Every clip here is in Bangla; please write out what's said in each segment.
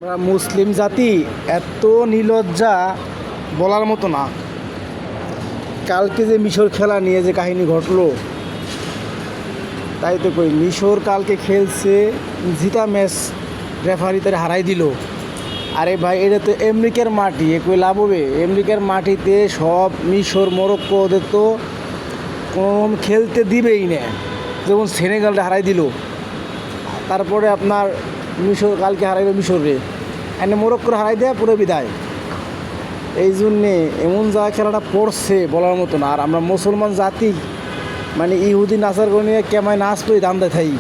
আমরা মুসলিম জাতি এত নির্লজ্জা বলার মতো না। কালকে যে মিশর খেলা নিয়ে যে কাহিনী ঘটলো, তাই তো কই মিশর কালকে খেলছে, জিতা ম্যাচ রেফারি তারা হারাই দিল। আরে ভাই, এটা তো আমেরিকার মাটি, এ কই লাভ হবে? আমেরিকার মাটিতে সব মিশর মরক্কো ওদের তো কোনো খেলতে দিবেই না। যেমন সেনেগালটা হারাই দিল, তারপরে আপনার মিশর কালকে হারাইবে মিশরে, এনে মোরক্কোর হারাই দেয় পুরো বিদায়। এই জন্যে এমন জায়গা খেলাটা পড়ছে বলার মতো না। আর আমরা মুসলমান জাতি মানে ইহুদি নাচার করে নিয়ে কেমায় নাচতোই দান্দায় থাই।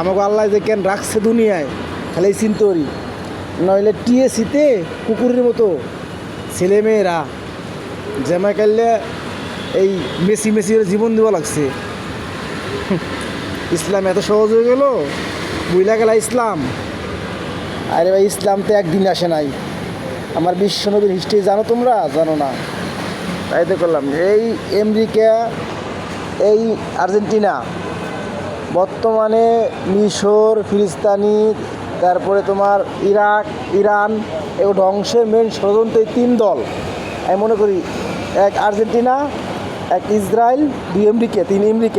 আমাকে আল্লাহ যে কেন রাখছে দুনিয়ায় খালি চিন্তা করি, নইলে টিএসিতে কুকুরের মতো ছেলেমেয়েরা জামাই কাললে এই মেসি জীবন দেওয়া লাগছে। ইসলাম এত সহজ হয়ে গেল, বুঝলা গেলা ইসলাম। আরে ভাই, ইসলাম তো একদিন আসে নাই। আমার বিশ্বনবীর হিস্ট্রি জানো তোমরা? জানো না। তাই তো করলাম, এই আমেরিকা, এই আর্জেন্টিনা, বর্তমানে মিশর, ফিলিস্তিনি, তারপরে তোমার ইরাক, ইরান, এও ধ্বংসের মেন ষড়যন্ত্র এই তিন দল। আমি মনে করি এক আর্জেন্টিনা, এক ইসরায়েল, দুই আমেরিকা,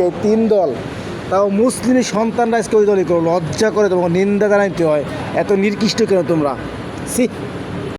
এই তিন দল। তাও মুসলিমের সন্তানরা আজকে ওই দলই করো, লজ্জা করে, তোমাকে নিন্দা জানাইতে হয়। এত নির্কৃষ্ট কেন তোমরা? সি